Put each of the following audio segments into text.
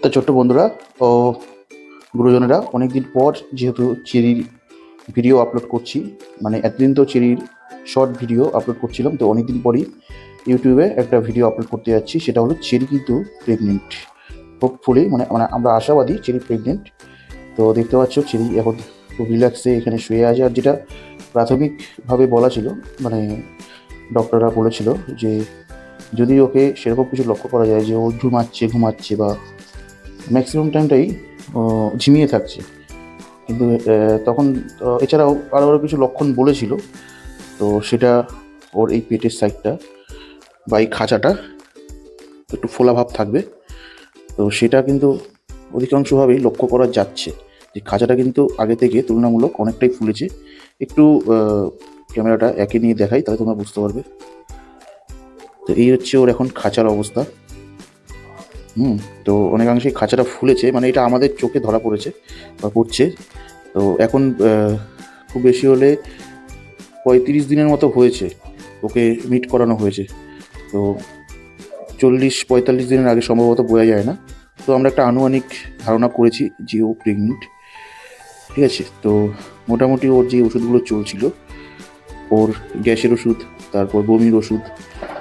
তো ছোট্ট বন্ধুরা ও গুরুজনেরা, অনেকদিন পর যেহেতু চেরির ভিডিও আপলোড করছি, মানে এতদিন তো চেরির শর্ট ভিডিও আপলোড করছিলাম, তো অনেকদিন পরই ইউটিউবে একটা ভিডিও আপলোড করতে যাচ্ছি। সেটা হলো চেরি কিন্তু প্রেগনেন্ট। হোপফুলি মানে মানে আমরা আশাবাদী চেরি প্রেগনেন্ট। তো দেখতে পাচ্ছ চেরি এখন খুব রিল্যাক্সে এখানে শুয়ে আছে। আর যেটা প্রাথমিকভাবে বলা ছিল, মানে ডক্টররা বলেছিল যে যদি ওকে সেরকম কিছু লক্ষ্য করা যায় যে ও ঘুমাচ্ছে বা ম্যাক্সিমাম টাইমটাই ঝিমিয়ে থাকছে, কিন্তু তখন এছাড়াও আরও কিছু লক্ষণ বলেছিল। তো সেটা ওর এই পেটের সাইডটা বা এই খাঁচাটা একটু ফোলাভাব থাকবে। তো সেটা কিন্তু অধিকাংশভাবেই লক্ষ্য করা যাচ্ছে যে খাঁচাটা কিন্তু আগে থেকে তুলনামূলক অনেকটাই ফুলেছে। একটু ক্যামেরাটা একে নিয়ে দেখাই, তাহলে তোমরা বুঝতে পারবে। তো এই হচ্ছে ওর এখন খাঁচার অবস্থা। তো অনেকাংশেই খাঁচাটা ফুলেছে, মানে এটা আমাদের চোখে ধরা পড়েছে বা পড়ছে। তো এখন খুব বেশি হলে 35 দিনের মতো হয়েছে ওকে মিট করানো হয়েছে। তো 40-45 দিনের আগে সম্ভবত বোঝা যায় না। তো আমরা একটা আনুমানিক ধারণা করেছি যে ও প্রেগনেন্ট, ঠিক আছে। তো মোটামুটি ওর যে ওষুধগুলো চলছিল, ওর গ্যাসের ওষুধ, তারপর বমির ওষুধ,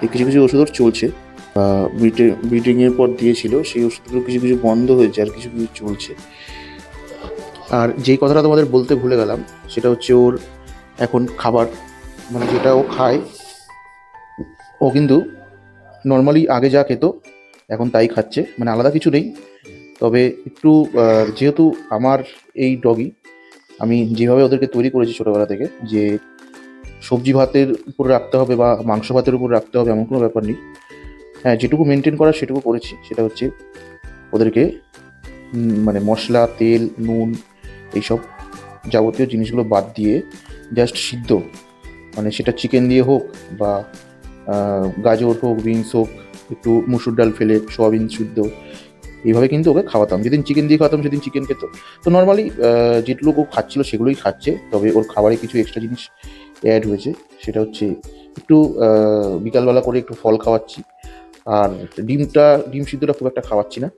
এই কিছু কিছু ওষুধ ওর চলছে। ব্রিডিংয়ের পর দিয়েছিল সেই ওষুধগুলো কিছু কিছু বন্ধ হয়েছে, আর কিছু কিছু চলছে। আর যেই কথাটা তোমাদের বলতে ভুলে গেলাম, সেটা হচ্ছে ওর এখন খাবার, মানে যেটা ও খায়, ও কিন্তু নর্মালি আগে যা খেত এখন তাই খাচ্ছে, মানে আলাদা কিছু নেই। তবে একটু যেহেতু আমার এই ডগি, আমি যেভাবে ওদেরকে তৈরি করেছি ছোটোবেলা থেকে, যে সবজি ভাতের উপর রাখতে হবে বা মাংস ভাতের উপর রাখতে হবে এমন কোনো ব্যাপার নেই। হ্যাঁ, যেটুকু মেনটেন করার সেটুকু করেছি। সেটা হচ্ছে ওদেরকে মানে মশলা, তেল, নুন, এইসব যাবতীয় জিনিসগুলো বাদ দিয়ে জাস্ট সিদ্ধ, মানে সেটা চিকেন দিয়ে হোক বা গাজর হোক, বিনস হোক, একটু মুসুর ডাল ফেলে সোয়াবিন সিদ্ধ, এইভাবে কিন্তু ওকে খাওয়াতাম। যেদিন চিকেন দিয়ে খাওয়াতাম সেদিন চিকেন খেত। তো নর্মালি যেগুলো ও খাচ্ছিল সেগুলোই খাচ্ছে। তবে ওর খাবারে কিছু এক্সট্রা জিনিস অ্যাড হয়েছে। সেটা হচ্ছে একটু বিকালবেলা করে একটু ফল খাওয়াচ্ছি, আর ডিম সিদ্ধটা খুব একটা খাওয়াচ্ছি না।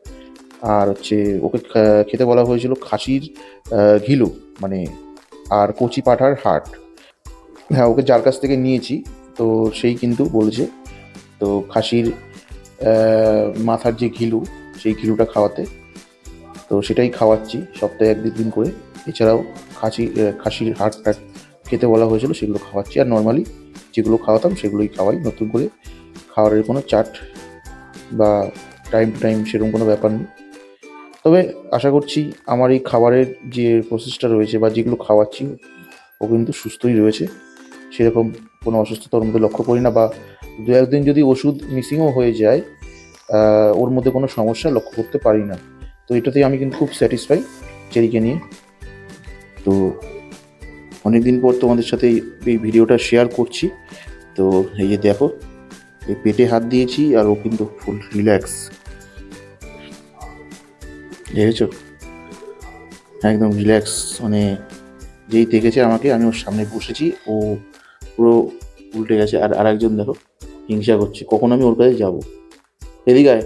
আর হচ্ছে ওকে খেতে বলা হয়েছিল খাসির ঘিলু, মানে আর কচি পাঁঠার হাড়। হ্যাঁ, ওকে যার কাছ থেকে নিয়েছি, তো সেই কিন্তু বলেছে তো খাসির মাথার যে ঘিলু, সেই ঘিলুটা খাওয়াতে। তো সেটাই খাওয়াচ্ছি সপ্তাহে 1-2 দিন করে। এছাড়াও খাসির হাড়টা খেতে বলা হয়েছিল, সেগুলো খাওয়াচ্ছি। আর নর্মালি যেগুলো খাওয়াতাম সেগুলোই খাওয়াই। নতুন করে খাওয়ারের কোনো চার্ট বা টাইম টু টাইম সেরকম কোনো ব্যাপার নেই। তবে আশা করছি আমার এই খাবারের যে প্রসেসটা রয়েছে বা যেগুলো খাওয়াচ্ছি, ও কিন্তু সুস্থই রয়েছে। সেরকম কোনো অসুস্থতা ওর মধ্যে লক্ষ্য করি না, বা 2-1 দিন যদি ওষুধ মিসিংও হয়ে যায়, ওর মধ্যে কোনো সমস্যা লক্ষ্য করতে পারি না। তো এটাতেই আমি কিন্তু খুব স্যাটিসফাই চেরিকে নিয়ে। তো অনেকদিন পর তোমাদের সাথে এই ভিডিওটা শেয়ার করছি। তো এই যে দেখো, এই পেটে হাত দিয়েছি আর ও কিন্তু ফুল রিল্যাক্স, দেখেছো? একদম রিল্যাক্স, মানে যেই দেখেছে আমাকে, আমি ওর সামনে বসেছি, ও পুরো উল্টে গেছে। আর আরেকজন দেখো হিংসা করছে কখন আমি ওর কাছে যাবো। এদিকে আয়,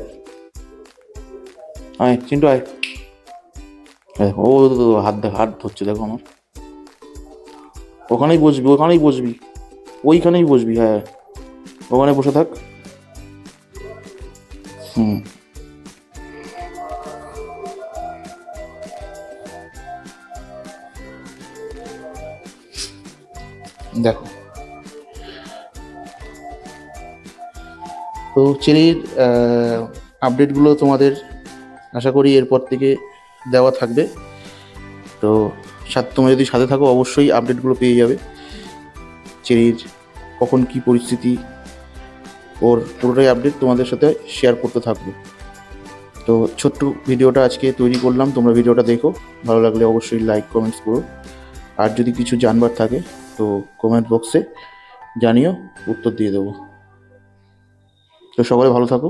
আয় চিন্টু আয়। ও তো হাত ধরছে দেখো আমার। ওখানেই বসবি, ওইখানেই বসবি, হ্যাঁ ওখানে বসে থাক। হুম, দেখো। তো চেরির আপডেটগুলো তোমাদের আশা করি এরপর থেকে দেওয়া থাকবে। তো তোমরা যদি সাথে থাকো অবশ্যই আপডেটগুলো পেয়ে যাবে। চেরির কখন কি পরিস্থিতি, ওর পুরোটাই আপডেট তোমাদের সাথে শেয়ার করতে থাকবো। তো ছোট্ট ভিডিওটা আজকে তৈরি করলাম, তোমরা ভিডিওটা দেখো, ভালো লাগলে অবশ্যই লাইক কমেন্টস করো। আর যদি কিছু জানবার থাকে তো কমেন্ট বক্সে জানিও, উত্তর দিয়ে দেবো। তো সবাই ভালো থাকো।